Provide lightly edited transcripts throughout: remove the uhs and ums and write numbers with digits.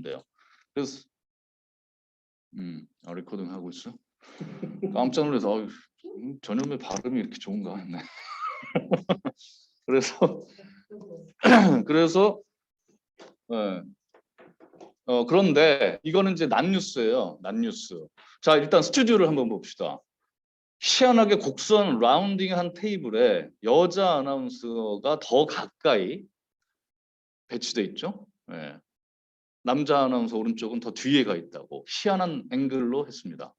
돼요. 그래서 레코딩 하고 있어. 깜짝 놀라서 전염의 발음이 이렇게 좋은가 했네. 그래서 네. 그런데 이거는 이제 낫뉴스예요. 낫뉴스. 자, 일단 스튜디오를 한번 봅시다. 희한하게 곡선 라운딩한 테이블에 여자 아나운서가 더 가까이 배치돼 있죠. 네. 남자 아나운서 오른쪽은 더 뒤에 가 있다고 희한한 앵글로 했습니다.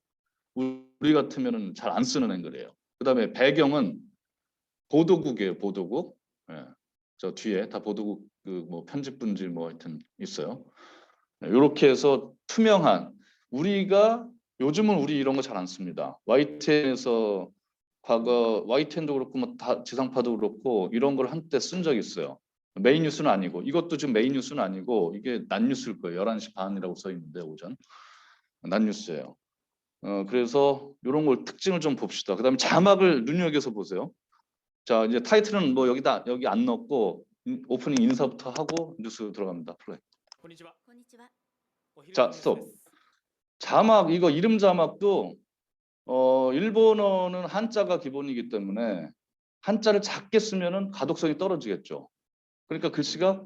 우리 같으면 잘 안 쓰는 앵글이에요. 그다음에 배경은 보도국이에요. 보도국. 네. 저 뒤에 다 보도국 그 뭐 편집분지 뭐 하여튼 있어요. 이렇게 해서 투명한 우리가 요즘은 우리 이런 거 잘 안 씁니다. YTN에서 과거 YTN도 그렇고 뭐 다 지상파도 그렇고 이런 걸 한때 쓴 적이 있어요. 메인 뉴스는 아니고 이것도 지금 메인 뉴스는 아니고 이게 낮 뉴스일 거예요. 11시 반이라고 써 있는데 오전 낮 뉴스예요. 그래서 이런 걸 특징을 좀 봅시다. 그다음에 자막을 눈여겨서 보세요. 자, 이제 타이틀은 뭐 여기 안 넣고 오프닝 인사부터 하고 뉴스 들어갑니다. 플레이. 자, 스톱. 자막 이거 이름 자막도 일본어는 한자가 기본이기 때문에 한자를 작게 쓰면은 가독성이 떨어지겠죠. 그러니까 글씨가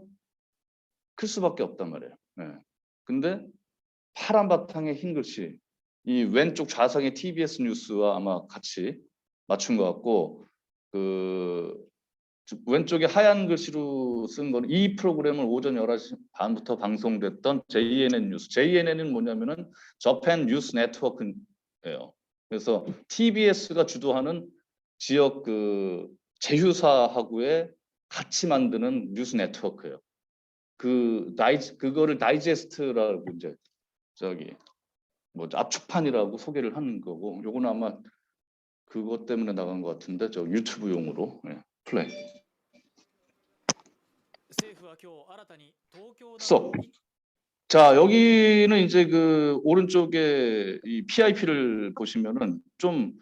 클 수밖에 없단 말이에요. 네. 근데 파란 바탕에 흰 글씨, 이 왼쪽 좌상의 TBS 뉴스와 아마 같이 맞춘 것 같고 그 왼쪽에 하얀 글씨로 쓴 건 이 프로그램을 오전 11시 반부터 방송됐던 JNN 뉴스. JNN은 뭐냐면은 저팬 뉴스 네트워크예요. 그래서 TBS가 주도하는 지역 그 제휴사하고의 같이 만드는 뉴스 네트워크예요. 그거를 다이제스트라고 이제 저기 뭐 압축판이라고 소개를 하는 거고, 요거는 아마 그것 때문에 나간 것 같은데 저 유튜브용으로. 네, 플레이. 스톱. 자, 여기는 이제 그 오른쪽에 이 PIP를 보시면은 좀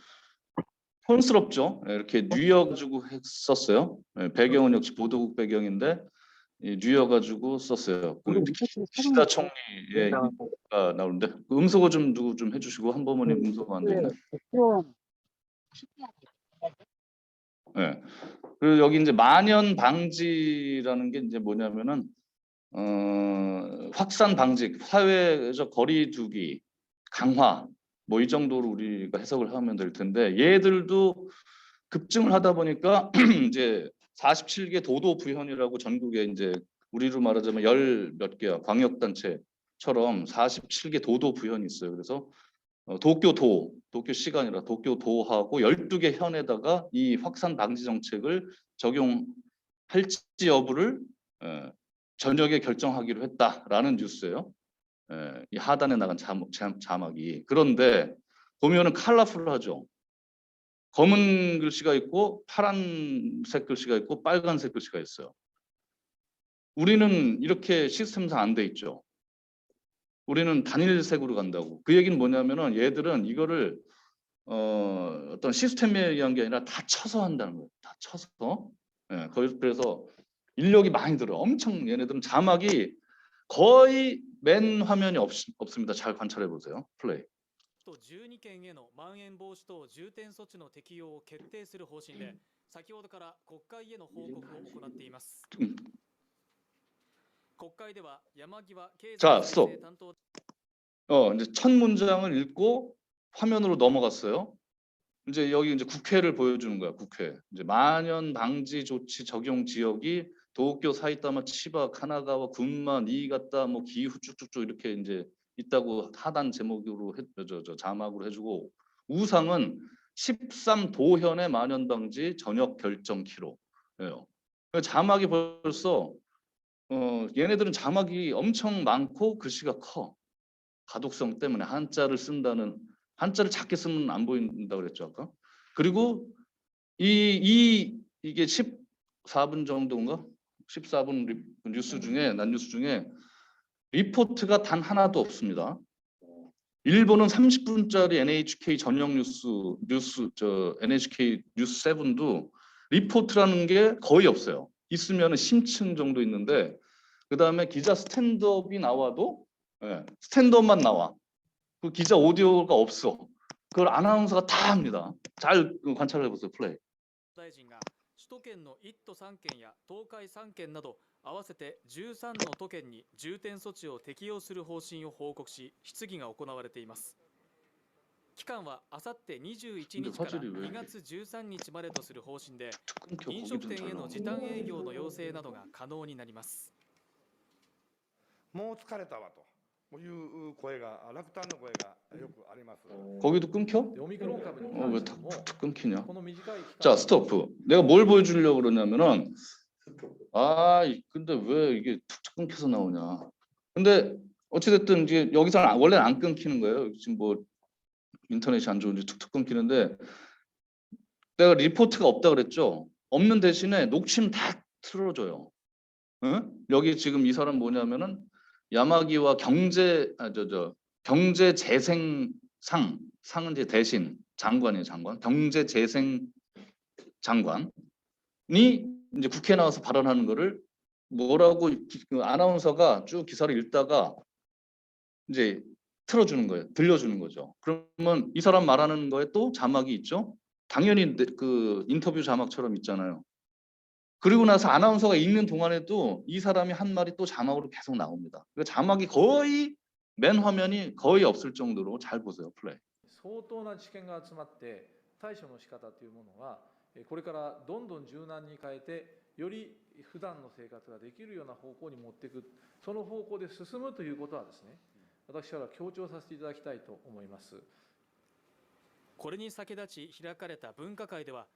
촌스럽죠. 이렇게 뉴여 가지고 했었어요. 배경은 역시 보도국 배경인데 뉴여 가지고 썼어요. 그 기시다 총리의 인사가 나오는데 그 음소거 좀 누구 좀 해주시고 한 번만에 음소거 안 되네. 네. 그리고 여기 이제 만연 방지라는 게 이제 뭐냐면은 확산 방지, 사회적 거리두기 강화 뭐 이 정도로 우리가 해석을 하면 될 텐데 얘들도 급증을 하다 보니까 이제 47개 도도 부현이라고 전국에 이제 우리로 말하자면 열 몇 개야 광역단체처럼 47개 도도 부현이 있어요. 그래서 도쿄시가 아니라 도쿄도하고 12개 현에다가 이 확산 방지 정책을 적용할지 여부를 저녁에 결정하기로 했다라는 뉴스예요. 이 하단에 나간 자막이. 그런데 보면은 컬러풀하죠. 검은 글씨가 있고 파란색 글씨가 있고 빨간색 글씨가 있어요. 우리는 이렇게 시스템상 안 돼 있죠. 우리는 단일색으로 간다고. 그 얘기는 뭐냐면은 얘들은 이거를 어떤 시스템에 의한 게 아니라 다 쳐서 한다는 거예요. 다 쳐서. 그래서 인력이 많이 들어. 엄청 얘네들은 자막이 거의 맨 화면이 없습니다. 잘 관찰해 보세요. 플레이. 12県へのまん延防止等重点措置の適用を決定する方針で、先ほどから国会への報告を行っています。国会では山際経済再生担当 이제 첫 문장을 읽고 화면으로 넘어갔어요. 이제 여기 이제 국회를 보여주는 거야. 국회. 이제 만연 방지 조치 적용 지역이 도쿄, 사이타마, 치바, 카나가와, 군마, 니이가타, 뭐 기후 쭉쭉쭉 이렇게 이제 있다고 하단 제목으로 자막으로 해주고 우상은 13도현의 만연 방지 전역 결정키로예요. 자막이 벌써 얘네들은 자막이 엄청 많고 글씨가 커. 가독성 때문에 한자를 작게 쓰면 안 보인다 그랬죠 아까. 그리고 이게 14분 정도인가? 14분 뉴스 중에 난 뉴스 중에 리포트가 단 하나도 없습니다. 일본은 30분짜리 NHK 전용 NHK 뉴스 7도 리포트라는 게 거의 없어요. 있으면 심층 정도 있는데 그 다음에 기자 스탠드업이 나와도 예, 스탠드업만 나와. 그 기자 오디오가 없어. 그걸 아나운서가 다 합니다. 잘 관찰해 보세요. 플레이. 大臣が首都圏の1都3県や東海3県など合わせて13の都県に重点措置を適用する方針を報告し、質疑が行われています。期間はあさって21日から2月13日までとする方針で、 끊겨. 飲 거기 食 좀 店 잘 への 나와. 時短営業の要請などが可能になります。もう疲れたわという声が、落胆の声がよくあります。 거기도 끊겨? オミクロン株に 왜 関しても 툭툭 끊기냐? この短い期間 자, 스토프. 내가 뭘 보여주려고 그러냐면은 근데 왜 이게 툭툭 끊겨서 나오냐? 근데 어찌됐든 이제 여기서는 원래는 안 끊기는 거예요. 지금 뭐 인터넷이 안 좋은지 툭툭 끊기는데, 내가 리포트가 없다 그랬죠. 없는 대신에 녹취는 다 틀어줘요. 응? 여기 지금 이 사람 뭐냐면은 야마기와 경제 재생 상은 이제 대신 장관이에요. 장관. 경제 재생 장관이 이제 국회에 나와서 발언하는 거를 뭐라고 그 아나운서가 쭉 기사를 읽다가 이제 틀어주는 거예요. 들려주는 거죠. 그러면 이 사람 말하는 거에 또 자막이 있죠. 당연히 그 인터뷰 자막처럼 있잖아요. 그리고 나서 아나운서가 읽는 동안에도 이 사람이 한 말이 또 자막으로 계속 나옵니다. 그 자막이 거의 맨 화면이 거의 없을 정도로 잘 보세요. 플레이. 相当な知見が集まって対処の仕方というものがこれからどんどん柔軟に変えてより普段の生活ができるような方向に持っていく、その方向で進むということはですね、私は強調させていただきたいと思います。これに先立ち開かれた分科会では、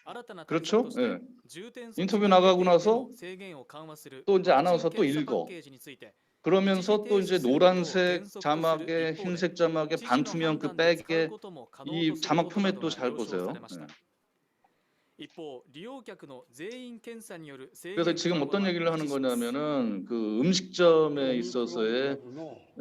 新たな 그렇죠? として 예. 重点 인터뷰 나가고 나서 制限を緩和する 또 이제 아나운서 또 ワクチン検査 읽어. パッケージについて 그러면서 또 이제 노란색 자막에 흰색 자막에 知事の 반투명 判 그 断で使う 백에 ことも可能 이 とする 자막 ことなど 포맷도 が 잘 了承 보세요. されました 예. 一方、利用客の全員検査による制限 그래서 지금 緩和 어떤 は 얘기를 하는 維持します 거냐면은 그 음식점에 있어서의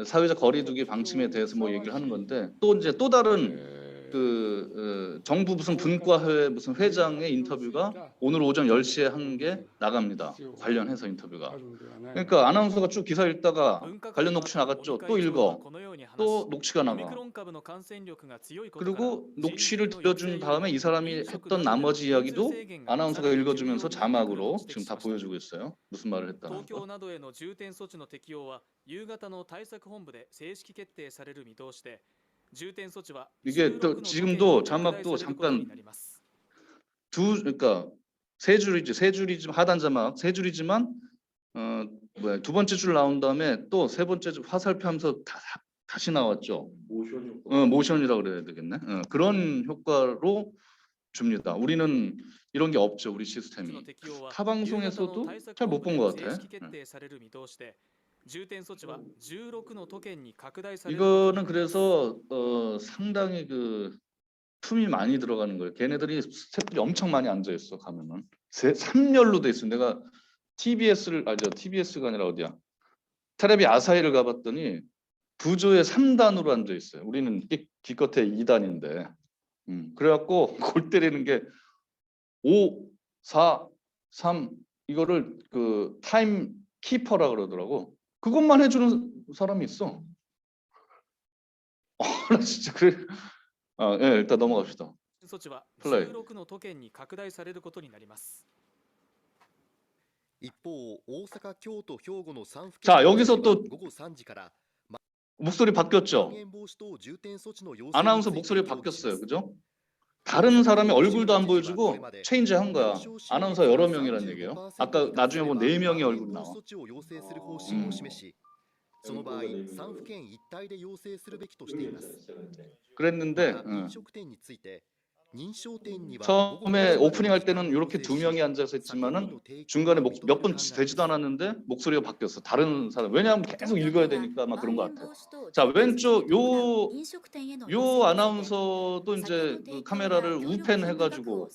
사회적 거리두기 방침에 대해서 뭐 얘기를 하는 건데, 또 이제 또 다른 그 정부 무슨 분과회 무슨 회장의 인터뷰가 오늘 오전 10시에 한 게 나갑니다. 관련해서 인터뷰가. 그러니까 아나운서가 쭉 기사 읽다가 分科会 관련 の 녹취 後、尾 나갔죠. 身 또 会長は 읽어. このように話し 또 녹취가 オミク 나가. ロン株の感染力が強いことから 그리고 녹취를 人流の抑制 들려준 より 다음에 이 も 사람이 飲食 했던 などでの 나머지 人数 이야기도 制限が 아나운서가 さらに 읽어주면서 重要になってくると 자막으로 指摘 지금 し 다 ました。 보여주고 있어요. 무슨 말을 했다는 東京 거. などへの重点措置の適用は夕方の対策本部で正式決定される見通しで、重点措置は 이게 16 또 の都県 지금도 に拡大 자막도 されることに 잠깐 なります。 그러니까 세 줄이지만 하단 자막 세 줄이지만 두 번째 줄 나온 다음에 또 세 번째 줄 화살표하면서 다시 나왔죠. 모션이라고 그래야 되겠네. 그런 효과로 줍니다. 우리는 이런 게 없죠. 우리 の 시스템이. 適用は 타 夕方の 방송에서도 対策 잘 本 못 部 본 で 것 正 같아. 式決定される見通しで、重点措置は16の都県に拡大されることに 이거는 なります。 그래서 상당히 그 틈이 많이 들어가는 거예요. 걔네들이 스태프들이 엄청 많이 앉아 있어. 가면은 3열로 돼 있어. 내가 TBS가 아니라 어디야? 테레비 아사히를 가봤더니 부조에 3단으로 앉아 있어요. 우리는 기껏해 2단인데. 그래갖고 골 때리는 게 5, 4, 3 이거를 그 타임 키퍼라 그러더라고. 그것만 해주는 사람이 있어. 나 진짜 그래. 예, 일단 넘어갑시다. 措置は플레이. 16の都県に拡大されることになります。一方、大阪、京都、兵庫の3府 자 県 여기서 또 午後3時から 목소리 まん 바뀌었죠. 延防止等重点措置の要請 아나운서 について 목소리 協議しま 바뀌었어요. す。 그죠? 다른 사람의 얼굴도 안 보여주고 체인지 한 거야. 아나운서 여러 명이란 얘기예요. 아까 나중에 본 4명의 얼굴 나와. 措置を要請する方針を示し、その場合、3府県一体で要請するべきとしています。 그랬는데 また飲食店について、認証店には 처음에 오프닝 할 때는 이렇게 두 명이 앉아서 했지만은 중간에 몇 번 되지도 않았는데 목소리가 바뀌었어. 다른 사람. 왜냐하면 계속 읽어야 되니까 아마 그런 것 같아요. 자, 왼쪽 요 아나운서도 이제 그 카메라를 우펜 해가지고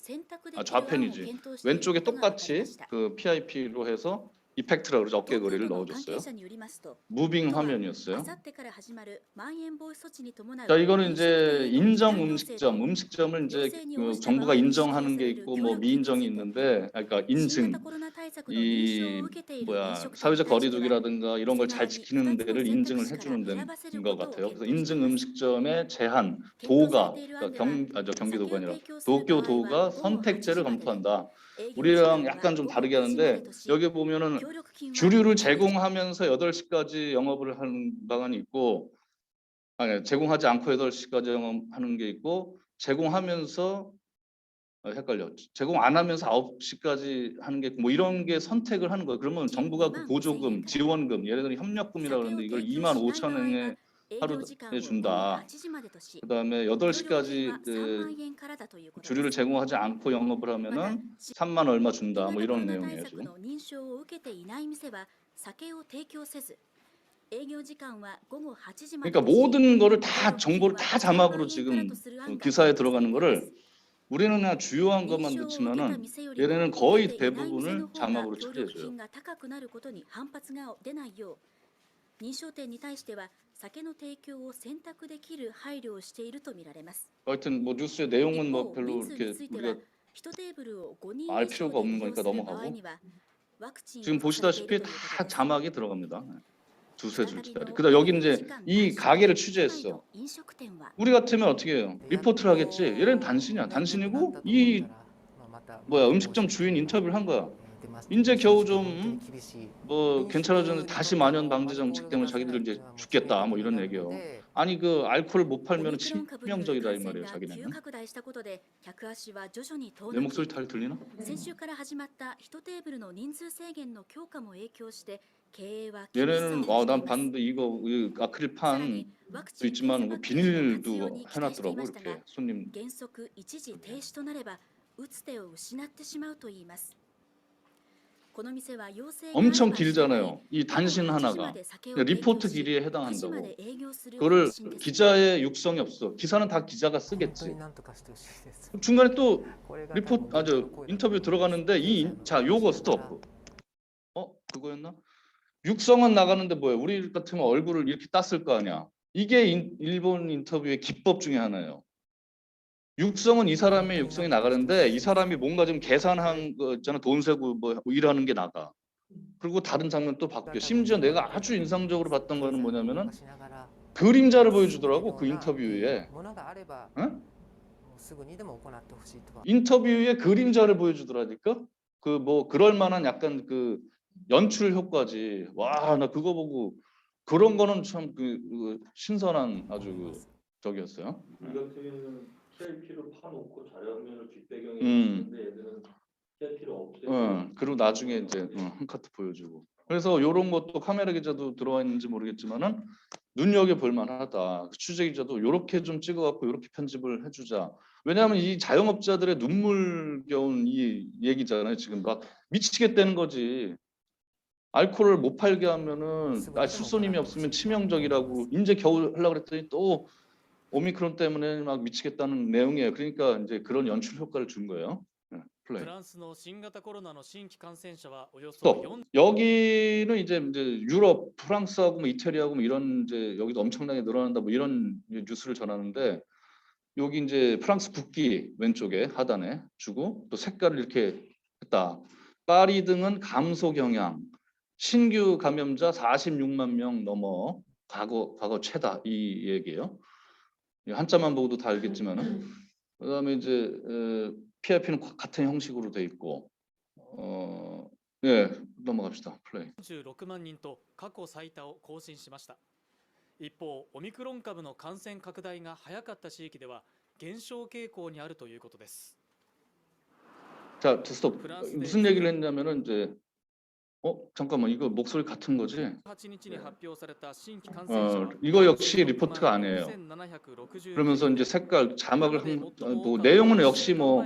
좌펜이지. 왼쪽에 똑같이 그 PIP로 해서 이펙트라 그러죠. 東京 어깨거리를 都の関 넣어줬어요. 係者によりますと、 무빙 都は 화면이었어요. あさってから始まるまん延防止措置に伴う 자, 이거는 飲食 이제 店への 인정 時短要請と 음식점을 이제 要請に応 그 じた 정부가 場合に 인정하는 게 支給される 있고 協 뭐 力金につ 미인정이 いて、 있는데, 그러니까 新型 인증, コロナ対策の認証を 이 受けている飲 뭐야 食店 사회적 に対しては、 거리두기라든가 이런 걸 店 잘 側に 지키는 2つの 데를 選 인증을 択肢から 해주는 選ばせる 데인 こ 것 とを 같아요. 検 그래서 討してい 인증 ます。 음식점의 제한, 検討され 도가 ている 그러니까 案では、 경기도가 酒を 아니라 提供する場合は 도쿄도가 午後8時 선택제를 までで、 검토한다. 営業時間 우리랑 は 약간 좀 午後 다르게 9時まで 하는데 とし、 여기 보면은 協力金は 주류를 10時 제공하면서 8시까지 영업을 하는 방안이 있고, 아니 제공하지 않고 8시까지 영업하는 게 있고, 제공하면서 헷갈려. 제공 안 하면서 9시까지 하는 게 뭐 이런 게 선택을 하는 거예요. 그러면 金 정부가 2 그 万 5千円 보조금, から、 지원금, 예를 들어 협력금이라 酒を 그러는데 이걸 提供 2만 しない場合 5천 は 원에 営 하루 業時間 에 を午後 준다. 8時までとし、 그다음에 協力金 8시까지 は3万円からだということで 주류를 す。 제공하지 않고 영업을 また、 하면은 3만 얼마 新 준다. 뭐 型コロ 이런 ナ対 내용이에요 策 지금. の認証を受けていない店は酒を提供せず、営業時間は午後8時まで 그러니까 とし、 모든 거를 協 다 力金 정보를 は 다 3万 자막으로 円から 지금 とする 그 案が 기사에 検討され 들어가는 ていま 거를 す。 우리는 그냥 주요한 認 것만 証を受けた 넣지만은 店よりも 얘네는 受け 거의 ていない店の 대부분을 方が 자막으로 協力 처리해줘요. 金が高くなることに反発が出ないよう、認証店に対しては酒の提供を選択できる配慮をしているとみられます。 하여튼 뭐 뉴스의 一 내용은 뭐 方、 별로 人数に 이렇게 ついては 우리가 1テーブルを5人 알 以上 필요가 で 없는 利用 거니까 する場合 넘어가고 にはワクチン 지금 を打たれてい 보시다시피 るということ 다 です。 자막이 들어갑니다. 두세 再び 줄짜리. の 그다음 営 여기 業時 이제 間 이 短縮 가게를 都内 취재했어. の飲食店は 우리 같으면 어떻게 해요? 리포트를 하겠지. 얘는 단신이야. 단신이고 이 뭐야 음식점 주인 인터뷰를 한 거야. 이제 겨우 좀 뭐 괜찮아졌는데 다시 만연 방지 정책 때문에 자기들 이제 죽겠다 뭐 이런 얘기요. 아니 그 알코올을 못 オ 팔면 ミクロン株による 치명적이다 感 이 染 말이에요. が急 자기네는. 拡大したことで客足は徐々に遠 내 のき、 목소리 잘 들리나? 先週から始まった1テーブルの人数制限の強化も影響して経営は厳しさを 얘네는 増してい 난 ます。 봤는데 이거 이 아크릴 さらに 판도 ワクチン・検査 있지만 パ 그 ッケージの活用 비닐도 に期待してい 해놨더라고 ましたが、 이렇게 손님. 原則一時停止となれば打つ手を失ってしまうといいます。この店は要請があれば 엄청 1日 길잖아요. 이 午後 단신 8時ま 하나가 で酒を 그러니까 提供 리포트 し、 길이에 9時ま 해당한다고. で営業する方 그거를 針です。 기자의 육성이 없어. 기사는 다 기자가 本当に 쓰겠지. なんとかしてほしいです 중간에 또 これが 리포트 多分 아저 僕の声だと 인터뷰 들어가는데 이 자 요거 스톱. だ 그거였나? 육성은 나가는데 뭐예요? 우리 같으면 얼굴을 이렇게 땄을 거 아니야. 이게 일본 인터뷰의 기법 중에 하나예요. 육성은 이 사람의 육성이 나가는데 이 사람이 뭔가 좀 계산한 거 있잖아. 돈 세고 뭐 일하는 게 나가. 그리고 다른 장면 또 바뀌어. 심지어 내가 아주 인상적으로 봤던 거는 뭐냐면은 그림자를 보여주더라고 그 인터뷰에. ものがあれば 응? もうすぐにでも行ってほしいとは 인터뷰에 그림자를 보여주더라니까. 그 뭐 그럴 만한 약간 그 연출 효과지. 와, 나 그거 보고 그런 거는 참 그 신선한 아주 그 적이었어요. 우리 같으면 셀피를 파놓고 자료화면을 뒷배경에 음. 있는데 얘들은 셀피를 없애고 그리고 나중에 이제 한 카트 보여주고. 그래서 이런 것도 카메라 기자도 들어와 있는지 모르겠지만은 눈여겨 볼 만하다. 취재 기자도 이렇게 좀 찍어갖고 이렇게 편집을 해주자. 왜냐하면 이 자영업자들의 눈물겨운 이 얘기잖아요. 지금 막 미치겠다는 거지. 알코올을 못 팔게 하면은 술손님이 없으면 치명적이라고 이제 겨우 하려고 그랬더니 또 오미크론 때문에 막 미치겠다는 내용이에요. 그러니까 이제 그런 연출 효과를 준 거예요. 플레이. フランスの新型コロナの新規感染者はおよそ 또 4 여기는 이제 유럽, 프랑스하고 뭐 이태리하고 뭐 이런 이제 여기도 엄청나게 늘어난다 뭐 이런 뉴스를 전하는데 여기 이제 프랑스 국기 왼쪽에 하단에 주고 또 색깔을 이렇게 했다. 파리 등은 감소 경향. 신규 감염자 46만 명 넘어 과거 최다 이 얘기예요. 한자만 보고도 다 알겠지만은 그다음에 이제 PIP는 같은 형식으로 돼 있고 예 넘어갑시다. 플레이. 46万人と過去最多を更新しました。一方、オミクロン株の感染拡大が早かった地域では減少傾向にあるということです。 자, 스톱. 무슨 얘기를 했냐면은 이제 잠깐만 이거 목소리 같은 거지? 8日に発表された新規感染者は 이거 역시 리포트가 아니에요. 그러면서 이제 색깔 자막을 뭐 내용은 역시 뭐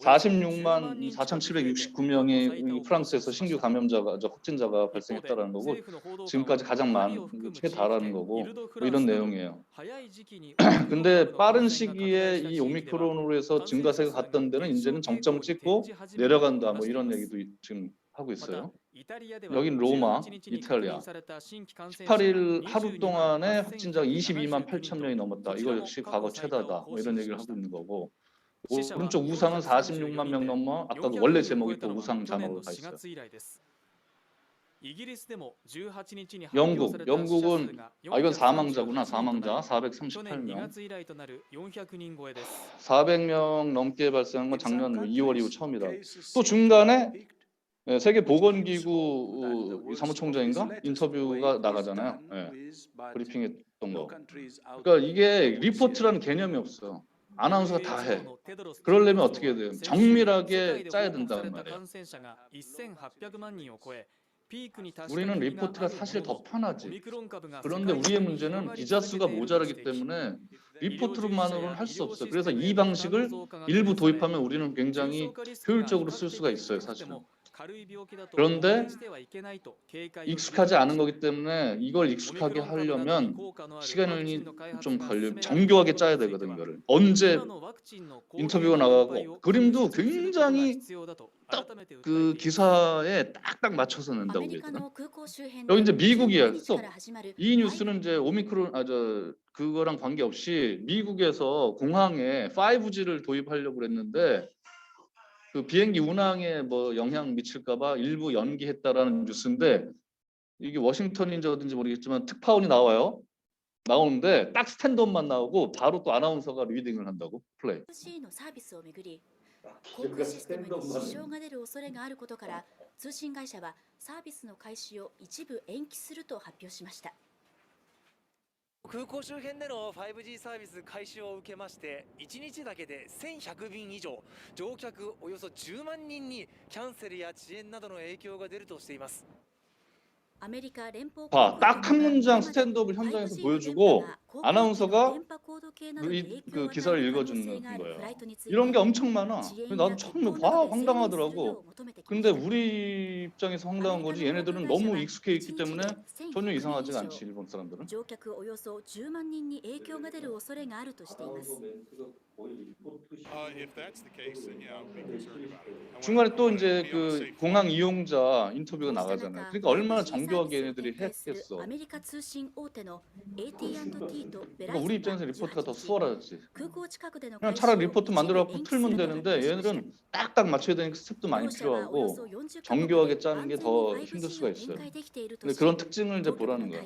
46만 4,769명의 프랑스에서 신규 감염자가 확진자가 발생했다라는 거고 지금까지 가장 많은 최다라는 거고 뭐 이런 내용이에요. 근데 빠른 시기에 이 오미크론으로 해서 증가세가 갔던 데는 이제는 정점 찍고 내려간다 뭐 이런 얘기도 지금 하고 また 있어요. イタリアでは 여긴 로마, 18日に 이탈리아. 確認された新規感染者が 18일 하루 22万 동안에 확진자가 22만 8179 8천 명이 넘었다. こち 이거 らも 역시 過 과거 去最多を 최다다. 更 뭐 新 이런 し 얘기를 まし 하고 た 있는 거고. 死者は 오른쪽 우상은 434 46만 명 人で 넘어. 아까도 400 원래 人を超 제목이 えた 또 のは 우상 去年 자막으로 の 가 4 있어요. 月以来です。イギリスでも18日に発表された死者数 영국은 が 이건 438 사망자구나. 人となり 사망자 去年2 438명. 月以来となる400人超えです。 400명 넘게 발생한 건 작년 2월 이후 처음이다. 또 중간에 세계 보건기구 사무총장인가 인터뷰가 나가잖아요. 예, 브리핑했던 거. 그러니까 이게 리포트라는 개념이 없어. 아나운서가 다 해. 그러려면 어떻게 해야 돼요? 정밀하게 짜야 된다는 말이에요. 우리는 리포트가 사실 더 편하지. 그런데 우리의 문제는 기자 수가 모자라기 때문에 리포트로만으로는 할 수 없어요. 그래서 이 방식을 일부 도입하면 우리는 굉장히 효율적으로 쓸 수가 있어요, 사실은. 그런데 익숙하지 않은 거기 때문에 이걸 익숙하게 하려면 시간이 좀 걸려. 정교하게 짜야 되거든, 이거를. 언제 인터뷰가 나가고 그림도 굉장히 딱 그 기사에 딱딱 맞춰서 낸다고 그랬거든. 여기 이제 미국이야. 이 뉴스는 이제 오미크론 그거랑 관계없이 미국에서 공항에 5G를 도입하려고 그랬는데 그 비행기 운항에 뭐 영향 미칠까봐 일부 연기했다라는 뉴스인데 이게 워싱턴인지 어딘지 모르겠지만 특파원이 나와요. 나오는데 딱 스탠드업만 나오고 바로 또 아나운서가 리딩을 한다고 플레이. のサービスをめぐり航空システムに支障が出る恐れがあることから通信会社はサービスの開始を一部延期すると発表しました。空港周辺での 5G サービス開始を受けまして1日だけで1100便以上乗客およそ10万人にキャンセルや遅延などの影響が出るとしています。 봐, 딱 한 문장 스탠드업을 현장에서 보여주고 아나운서가 그 기사를 읽어주는 거예요. 이런 게 엄청 많아. 나도 처음에 와 황당하더라고. 근데 우리 입장에서 황당한 거지 얘네들은 너무 익숙해 있기 때문에 전혀 이상하지가 않지 일본 사람들은. 乗客およそ10万人に影響が出る恐れがあるとしています。 중간에 또 이제 그 공항 이용자 인터뷰가 나가잖아요. 그러니까 얼마나 정교하게 얘네들이 했겠어. アメリカ通信大手の AT&T とベラ 그러니까 イ 우리 입장에서 리포트가 더 수월하지. 空港近くでの 그냥 차라리 리포트 만들어갖고 풀면 되는데 얘네들은 딱딱 맞춰야 되니까 스텝도 많이 필요하고 정교하게 짜는 게 더 힘들 수가 있어요. 근데 그런 특징을 이제 보라는 거야.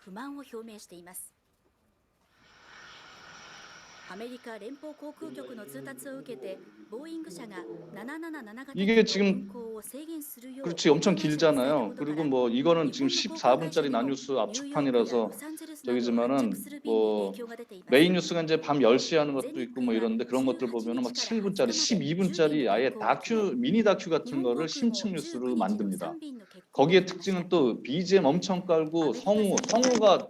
不満を表明しています。アメリカ連邦航空局の通達を受けてボーイング社が777型 이게 지금 그렇지 엄청 길잖아요. 그리고 뭐 이거는 지금 14분짜리 나뉴스 압축판이라서 저기지만은 뭐 메인 뉴스가 이제 밤 10시에 하는 것도 있고 뭐 이런데 그런 것들 보면은 막 7분짜리, 12분짜리 아예 다큐 미니 다큐 같은 거를 심층 뉴스로 만듭니다. 거기에 특징은 또 BGM 엄청 깔고 성우가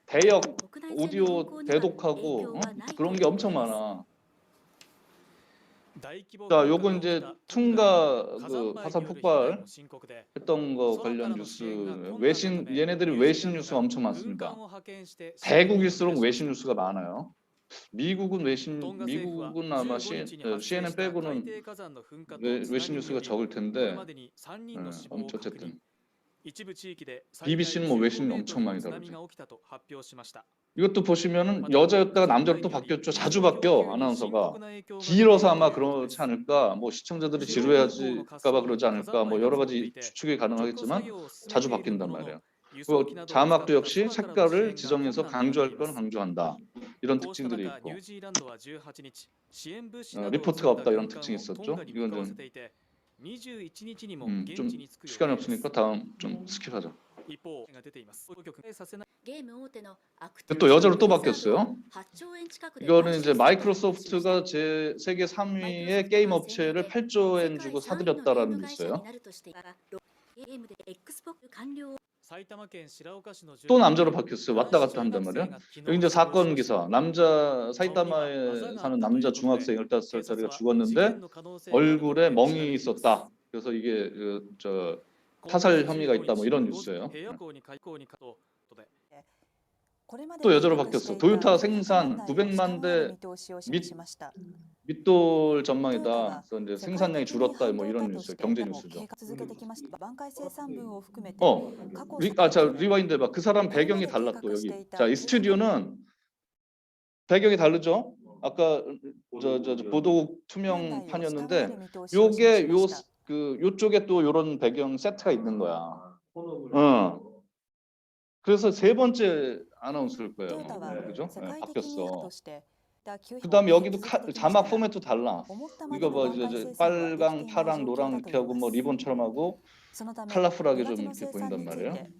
대역 오디오 대독하고 그런 게 엄청 많아. 자, 요거 이제 퉁가 그 화산 폭발 했던 거 관련 뉴스 외신 얘네들이 외신 뉴스가 엄청 많습니다. 대국일수록 외신 뉴스가 많아요. 미국은 아마 CNN 빼고는 외신 뉴스가 적을 텐데 엄청 어쨌든 BBC는 뭐 외신 엄청 많이 다루죠. 이것도 보시면은 여자였다가 남자로 또 바뀌었죠. 자주 바뀌어 아나운서가. 길어서 아마 그렇지 않을까. 뭐 시청자들이 지루해할까봐 그러지 않을까. 뭐 여러 가지 추측이 가능하겠지만 자주 바뀐단 말이에요. 그리고 자막도 역시 색깔을 지정해서 강조할 건 강조한다. 이런 특징들이 있고. 리포트가 없다 이런 특징이 있었죠. 이건 좀 시간이 없으니까 다음 좀 스킵하자. 또 여자로 또 바뀌었어요. 이거는 이제 마이크로소프트가 제 세계 3위의 게임 업체를 8조엔 주고 사들였다라는 게 있어요. 또 남자로 바뀌었어요. 왔다 갔다 한단 말이야. 여기 이제 사건 기사. 남자 사이타마에 사는 남자 중학생 15살짜리가 죽었는데 얼굴에 멍이 있었다. 그래서 이게 타살 혐의가 있다 뭐 이런 뉴스예요. 또 여자로 바뀌었어. 도요타 생산 900만 대 및 밑돌 トヨタ 전망이다. は 그래서 이제 世界 생산량이 的に 줄었다 半 뭐 導 이런 体と 뉴스, して 경제 でも 뉴스죠. 計画続けてきました。挽回生産分を含めて 어, 過去 자 昨年 리와인드 해봐. 그 사람 これま 배경이 で計 달라 画 또 して 여기. いた 자, 이 900 스튜디오는 배경이 다르죠. 아까 저 보도국 万台を下回 투명판이었는데 る見通しを示し 요게 ま 요 した。 그 요쪽에 또 요런 배경 세트가 있는 거야. 아, 본업을 어. 해서. 그래서 세 번째 아나운서일 トヨ 거예요. タは 그죠? 世 예, 界的にと 바뀌었어. して900 그다음에 を 여기도 続けてきました 자막 が 포맷도 달라. 思ったまで 이거 の 뭐 挽回 이제 生産はできて 빨강, いない 파랑, 状況 노랑 だ 이렇게 といい 하고 ま 뭐 す。 리본처럼 하고 そのため 컬러풀하게 2月 좀 の 이렇게 生産 보인단 につい 말이에요. て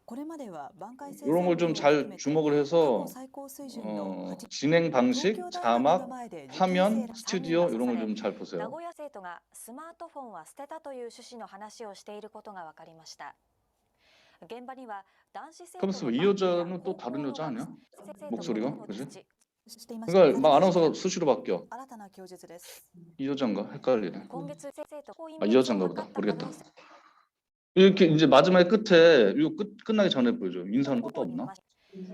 これまでは挽回生 이런 産 걸 分 좀 を含 잘 めて 주목을 過去 해서 最高水準の 진행 東 방식, 京大学の 자막, 前で受験生 화면, ら 스튜디오 3 이런 걸 人が 좀 잘 名 보세요. 古屋生徒がスマートフォンは捨てたという趣旨の話をしていることが分かりました。現場には男子生徒 그래서 の 이 バッグや 여자는 高 또 校 다른 の 여자 学 아니야? 生生徒の 목소리가 子供た 그지? ちしていました。 그러니까 막 された事 아나운서가 件 수시로 바뀌어. 新たな供述です。 이 여잔가? 헷갈리네. 今月生徒校員 아, 이 別を 여잔가 測っ 보다. た可 모르겠다. 能性 이렇게 이제 마지막에 끝에 이거 끝나기 전에 보여줘. 인사는 것도 に 없나?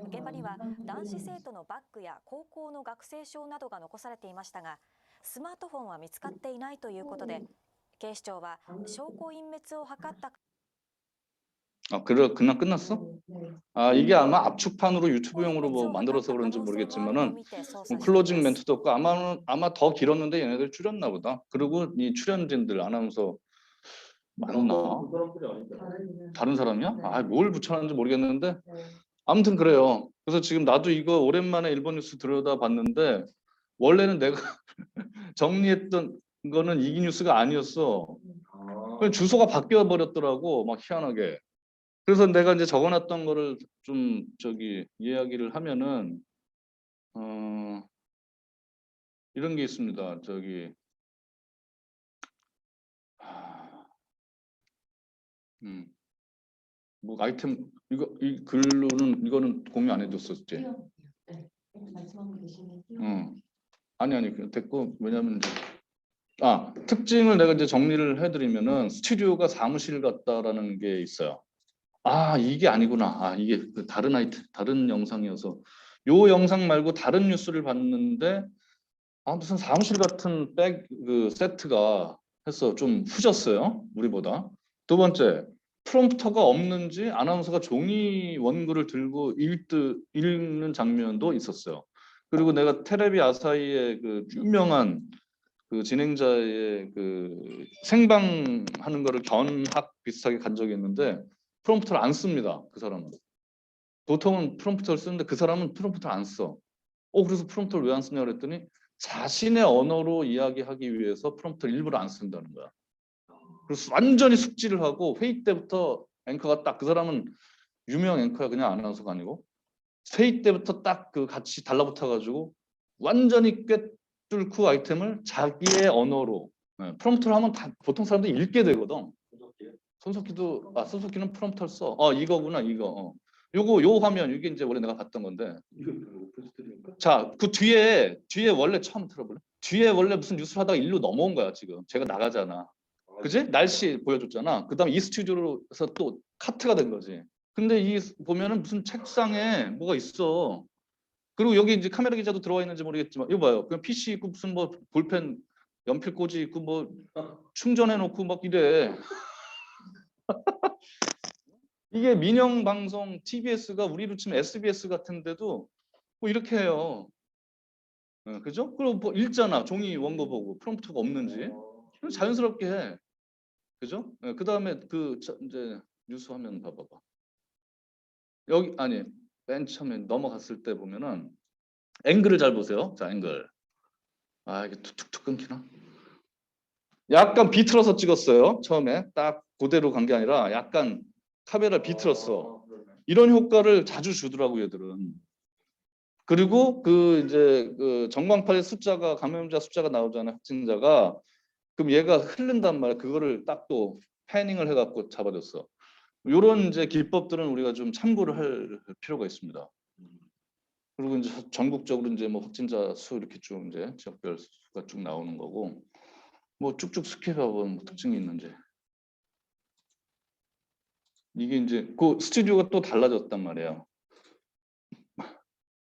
現場には男子生徒のバッグや高校の学生証などが残されていましたが、スマートフォンは見つかっていないということで、警視庁は証拠隠滅を図った 아, 그냥 끝났어? 아, 이게 아마 압축판으로 유튜브용으로 뭐 を 만들어서 図った可 그런지 能性もあると 모르겠지만은 見て捜査 뭐 していま 클로징 す。 멘트도 없고 아마 더 길었는데 얘네들 줄였나 보다. 그리고 이 출연진들 아나운서 맞나? 그 사람들이 아니잖아. 다른 사람이야? 아, 뭘 붙여놨는지 모르겠는데 아무튼 그래요. 그래서 지금 나도 이거 오랜만에 일본 뉴스 들여다봤는데 원래는 내가 정리했던 거는 이 뉴스가 아니었어. 아, 그냥 주소가 바뀌어 버렸더라고, 막 희한하게. 그래서 내가 이제 적어놨던 거를 좀 이야기를 하면은 이런 게 있습니다. 뭐 아이템 이 글로는 이거는 공유 안 해줬었지. 아니 됐고 왜냐면 이제 특징을 내가 이제 정리를 해드리면은 스튜디오가 사무실 같다라는 게 있어요. 아 이게 아니구나. 이게 그 다른 영상이어서 요 영상 말고 다른 뉴스를 봤는데 무슨 사무실 같은 그 세트가 해서 좀 후졌어요. 우리보다. 두 번째 프롬프터가 없는지 아나운서가 종이 원고를 들고 읽는 장면도 있었어요. 그리고 내가 테레비 아사히의 그 유명한 그 진행자의 그 생방하는 거를 견학 비슷하게 간 적이 있는데 프롬프터를 안 씁니다. 그 사람은. 보통은 프롬프터를 쓰는데 그 사람은 프롬프터를 안 써. 그래서 프롬프터를 왜 안 쓰냐 그랬더니 자신의 언어로 이야기하기 위해서 프롬프터를 일부러 안 쓴다는 거야. 그래서 완전히 숙지를 하고 회의 때부터 앵커가 딱 그 사람은 유명 앵커야. 그냥 아나운서가 아니고 회의 때부터 딱 그 같이 달라붙어 가지고 완전히 꿰뚫고 아이템을 자기의 언어로 프롬프터를 하면 보통 사람들이 읽게 되거든. 손석희는 프롬프터를 써. 이거구나 이거. 요 화면 이게 이제 원래 내가 봤던 건데. 이거 오픈스트리인가? 자, 그 뒤에 원래 처음 들어볼래? 뒤에 원래 무슨 뉴스를 하다가 일로 넘어온 거야 지금. 제가 나가잖아. 그지? 날씨 보여줬잖아. 그다음에 이 스튜디오에서 또 카트가 된 거지. 근데 이 보면은 무슨 책상에 뭐가 있어. 그리고 여기 이제 카메라 기자도 들어와 있는지 모르겠지만 이거 봐요. 그냥 PC 있고 무슨 뭐 볼펜 연필 꽂이 있고 뭐 충전해 놓고 막 이래. 이게 민영 방송 TBS가 우리로 치면 SBS 같은데도 뭐 이렇게 해요. 그죠? 그리고 뭐 읽잖아. 종이 원고 보고 프롬프트가 없는지. 자연스럽게 해. 그죠? 그 다음에 이제 뉴스 화면 봐봐봐. 여기 맨 처음에 넘어갔을 때 보면은 앵글을 잘 보세요. 자, 앵글. 이게 툭툭툭 끊기나? 약간 비틀어서 찍었어요. 처음에 딱 그대로 간 게 아니라 약간 카메라 비틀었어. 이런 효과를 자주 주더라고 얘들은. 그리고 이제 그 전광판에 감염자 숫자가 나오잖아요. 확진자가. 그럼 얘가 흐른단 말이야. 그거를 딱 또 패닝을 해갖고 잡아줬어. 이런 이제 기법들은 우리가 좀 참고를 할 필요가 있습니다. 그리고 이제 전국적으로 이제 뭐 확진자 수 이렇게 쭉 이제 지역별 수가 쭉 나오는 거고, 뭐 쭉쭉 스킵해보면 뭐 특징이 있는지. 이게 이제 그 스튜디오가 또 달라졌단 말이에요.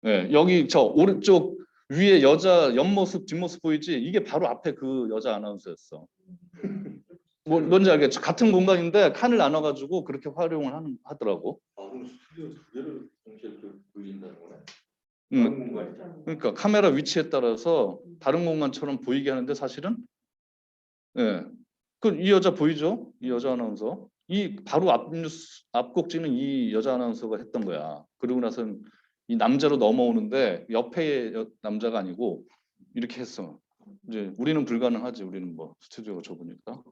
네, 여기 저 오른쪽 위에 여자 옆모습 뒷모습 보이지? 이게 바로 앞에 그 여자 아나운서였어. 뭔지 알겠죠? 같은 공간인데 칸을 나눠가지고 그렇게 활용을 하더라고. 아, 그럼 스튜디오 두 개를 동시에 이렇게 돌린다는 거네. 음, 다른 공간이잖아. 그러니까 카메라 위치에 따라서 다른 공간처럼 보이게 하는데 사실은 예. 그 이 여자 보이죠? 이 여자 아나운서. 이 바로 앞 뉴스 앞 곡지는 이 여자 아나운서가 했던 거야. 그리고 나서는 이 남자로 넘어오는데 옆에 남자가 아니고 이렇게 했어. 이제 우리는 불가능하지. 우리는 뭐 스튜디오가 좁으니까.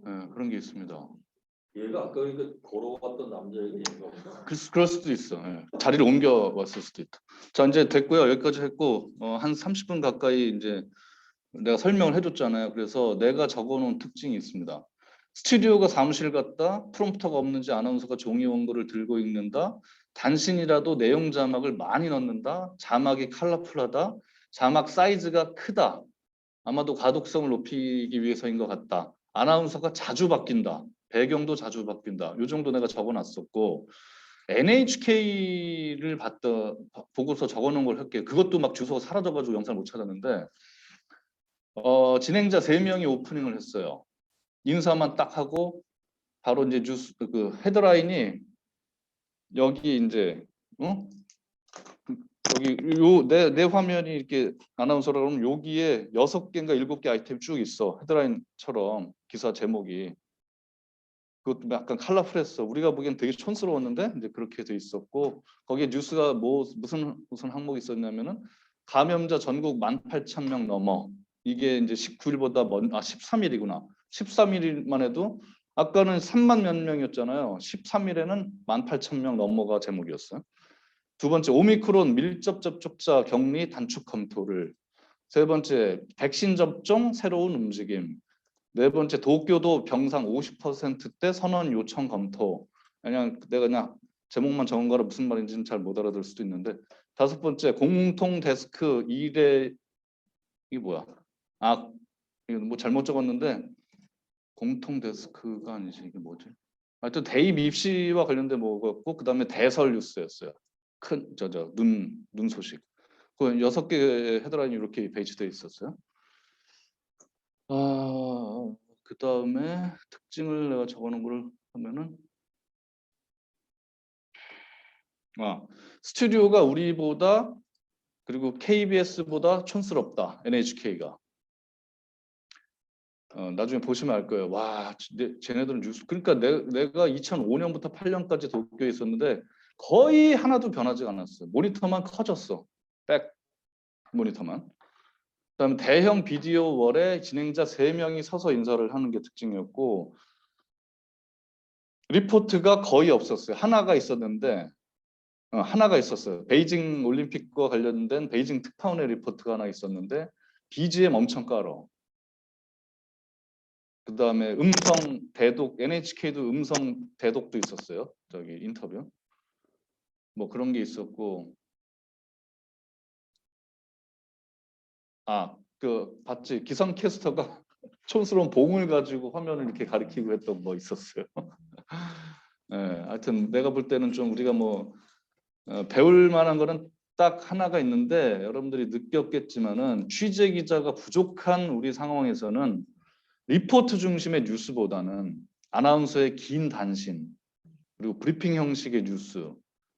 예, 그런 게 있습니다. 얘가 아까 그러니까 걸어왔던 남자에게 얘가 보다. 그럴 수도 있어. 예. 자리를 옮겨 왔을 수도 있다. 자, 이제 됐고요. 여기까지 했고 한 30분 가까이 이제 내가 설명을 해줬잖아요. 그래서 내가 적어놓은 특징이 있습니다. 스튜디오가 사무실 같다. 프롬프터가 없는지 아나운서가 종이 원고를 들고 읽는다. 단신이라도 내용 자막을 많이 넣는다. 자막이 컬러풀하다. 자막 사이즈가 크다. 아마도 가독성을 높이기 위해서인 것 같다. 아나운서가 자주 바뀐다. 배경도 자주 바뀐다. 이 정도 내가 적어놨었고 NHK를 보고서 적어놓은 걸 할게요. 그것도 막 주소가 사라져가지고 영상을 못 찾았는데 진행자 3명이 오프닝을 했어요. 인사만 딱 하고 바로 이제 뉴스 그 헤드라인이 여기 이제 여기 내 화면이 이렇게 아나운서라 그러면 여기에 6개인가 7개 아이템 쭉 있어. 헤드라인처럼 기사 제목이. 그것도 약간 컬러풀했어. 우리가 보기엔 되게 촌스러웠는데 이제 그렇게 돼 있었고 거기에 뉴스가 무슨 항목이 있었냐면은 감염자 전국 18,000명 넘어. 이게 이제 19일보다 13일이구나. 13일만 해도 아까는 3만 몇 명이었잖아요. 13일에는 18,000명 넘어가 제목이었어요. 두 번째 오미크론 밀접 접촉자 격리 단축 검토를. 세 번째 백신 접종 새로운 움직임. 네 번째 도쿄도 병상 50%대 선언 요청 검토. 그냥 내가 그냥 제목만 적은 거라 무슨 말인지는 잘 못 알아들 수도 있는데. 다섯 번째 공통 데스크 1회 이게 뭐야? 아 이거 뭐 잘못 적었는데 공통 데스크가 아니지 이게 뭐지? 하여튼 대입 입시와 관련된 뭐였고 그다음에 대설 뉴스였어요. 큰 눈 소식. 그 6개 헤드라인이 이렇게 베이지돼 있었어요. 그 다음에 특징을 내가 적어놓은 걸 하면은 스튜디오가 우리보다 그리고 KBS보다 촌스럽다. NHK가. 나중에 보시면 알 거예요. 와, 쟤네들은 뉴스. 그러니까 내가 2005년부터 8년까지 도쿄에 있었는데 거의 하나도 변하지 않았어. 모니터만 커졌어. 백 모니터만. 그다음에 대형 비디오 월에 진행자 3명이 서서 인사를 하는 게 특징이었고 리포트가 거의 없었어요. 하나가 있었는데 하나가 있었어요. 베이징 올림픽과 관련된 베이징 특파원의 리포트가 하나 있었는데 BGM 엄청 깔어. 그다음에 음성 대독 NHK도 음성 대독도 있었어요. 저기 인터뷰. 뭐 그런 게 있었고 그 봤지? 기상캐스터가 촌스러운 봉을 가지고 화면을 이렇게 가리키고 했던 뭐 있었어요. 네, 하여튼 내가 볼 때는 좀 우리가 뭐 배울 만한 거는 딱 하나가 있는데 여러분들이 느꼈겠지만은 취재 기자가 부족한 우리 상황에서는 리포트 중심의 뉴스보다는 아나운서의 긴 단신 그리고 브리핑 형식의 뉴스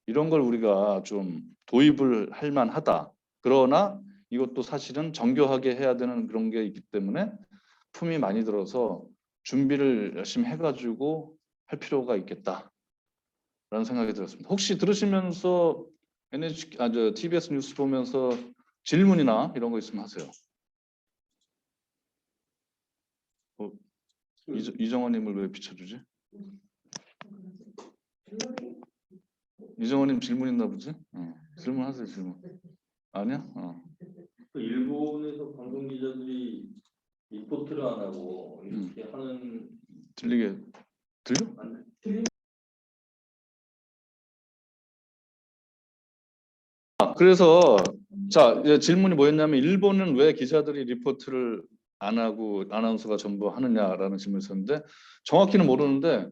이런 걸 우리가 좀 도입을 할 만하다. 그러나 이것도 사실은 정교하게 해야 되는 그런 게 있기 때문에 품이 많이 들어서 준비를 열심히 해가지고 할 필요가 있겠다라는 생각이 들었습니다. 혹시 들으시면서 TBS 뉴스 보면서 질문이나 이런 거 있으면 하세요. 이정원님을 왜 비춰주지? 이정원님 질문 있나 보지? 질문하세요. 질문. 아니야? 그 일본에서 방송 기자들이 리포트를 안 하고 이렇게 하는 들려? 그래서 자 이제 질문이 뭐였냐면 일본은 왜 기자들이 리포트를 안 하고 아나운서가 전부 하느냐라는 질문이 있었는데 정확히는 모르는데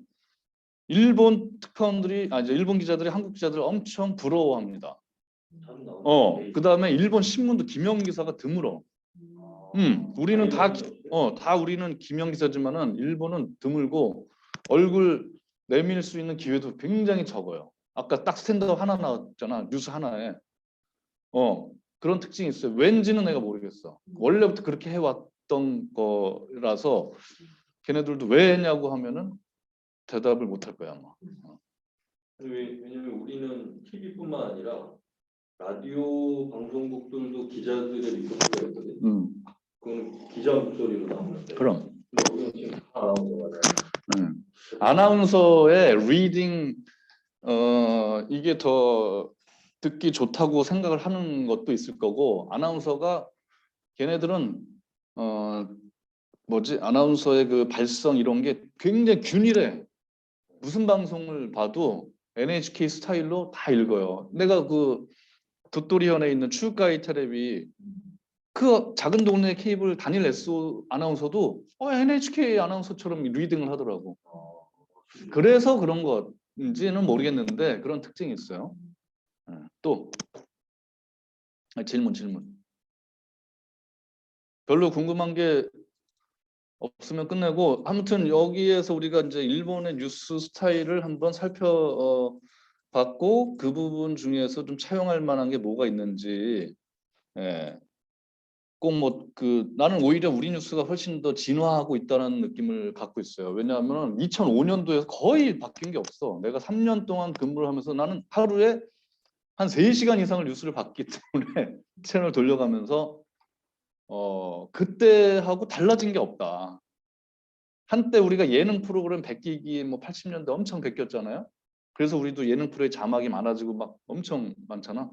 일본 특파원들이 이제 일본 기자들이 한국 기자들을 엄청 부러워합니다. 참 나오네. 그다음에 일본 신문도 김영 기사가 드물어. 우리는 다 우리는 김영 기사지만은 일본은 드물고 얼굴 내밀 수 있는 기회도 굉장히 적어요. 아까 딱 스탠드업 하나 나왔잖아. 뉴스 하나에. 그런 특징이 있어요. 왠지는 내가 모르겠어. 원래부터 그렇게 해왔던 거라서 걔네들도 왜 했냐고 하면은 대답을 못 할 거야 아마. 왜냐면 우리는 TV뿐만 아니라 라디오 방송국들도 기자들의 리포트가 있거든요. 그건 기자 목소리로 나오는데. 그럼. 근데 우리는 지금 다 아나운서가 아나운서의 리딩 이게 더 듣기 좋다고 생각을 하는 것도 있을 거고 아나운서가 걔네들은 아나운서의 그 발성 이런 게 굉장히 균일해. 무슨 방송을 봐도 NHK 스타일로 다 읽어요. 내가 그 도토리현에 있는 추가이 텔레비 그 작은 동네 케이블 단일 SO 아나운서도 NHK 아나운서처럼 리딩을 하더라고. 그래서 그런 건지는 모르겠는데 그런 특징이 있어요. 또 질문. 별로 궁금한 게 없으면 끝내고 아무튼 여기에서 우리가 이제 일본의 뉴스 스타일을 한번 살펴봤고 그 부분 중에서 좀 차용할 만한 게 뭐가 있는지 꼭 나는 오히려 우리 뉴스가 훨씬 더 진화하고 있다는 느낌을 갖고 있어요. 왜냐하면 2005년도에서 거의 바뀐 게 없어. 내가 3년 동안 근무를 하면서 나는 하루에 한 3시간 이상을 뉴스를 봤기 때문에 채널 돌려가면서 그때하고 달라진 게 없다. 한때 우리가 예능 프로그램 베끼기 80년대 엄청 베꼈잖아요. 그래서 우리도 예능 프로에 자막이 많아지고 막 엄청 많잖아.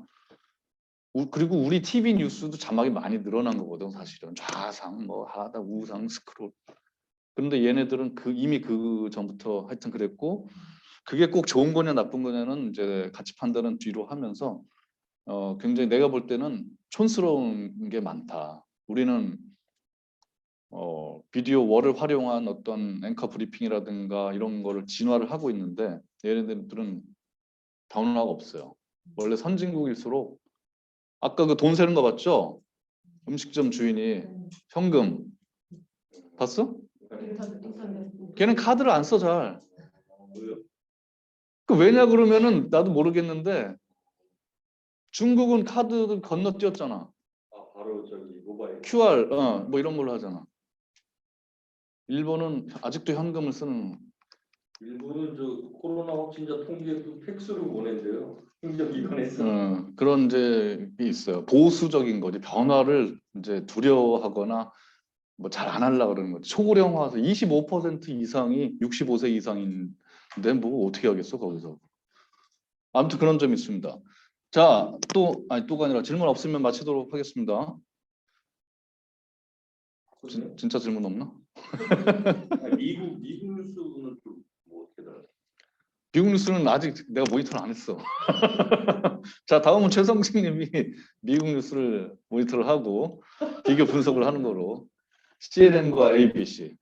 그리고 우리 TV 뉴스도 자막이 많이 늘어난 거거든 사실은. 좌상 하다 우상 스크롤. 그런데 얘네들은 이미 그 전부터 하여튼 그랬고 그게 꼭 좋은 거냐 나쁜 거냐는 이제 가치 판단은 뒤로 하면서 굉장히 내가 볼 때는 촌스러운 게 많다. 우리는 비디오 월을 활용한 어떤 앵커 브리핑이라든가 이런 거를 진화를 하고 있는데 얘네들은 변화가 없어요. 원래 선진국일수록 아까 그 돈 세는 거 봤죠? 음식점 주인이 현금 봤어? 걔는 카드를 안 써 잘. 왜냐 그러면은 나도 모르겠는데 중국은 카드 건너뛰었잖아. 바로 저기 모바일. QR 이런 걸로 하잖아. 일본은 아직도 현금을 쓰는. 일본은 저 코로나 확진자 통계도 팩스로 보낸대요. 행정기관에서. 그런 이제 게 있어요. 보수적인 거지. 변화를 이제 두려워하거나 잘 안 하려고 그러는 거지. 초고령화서 25% 이상이 65세 이상인데 뭐 어떻게 하겠어 거기서. 아무튼 그런 점이 있습니다. 자, 또가 아니라 질문 없으면 마치도록 하겠습니다. 진짜 질문 없나? 미국 뉴스는 좀 뭐 어떻게 달라요? 미국 뉴스는 아직 내가 모니터를 안 했어. 자, 다음은 최성식 님이 미국 뉴스를 모니터를 하고 비교 분석을 하는 거로 CNN과 ABC.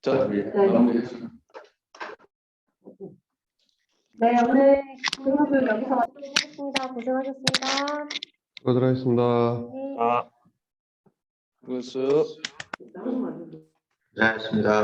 자, 마무리해주세요. 네, 오늘 수업을 여기서 마치도록 하겠습니다. 고생하셨습니다. 수고하셨습니다. 네. 수고했어요. 고생하셨습니다.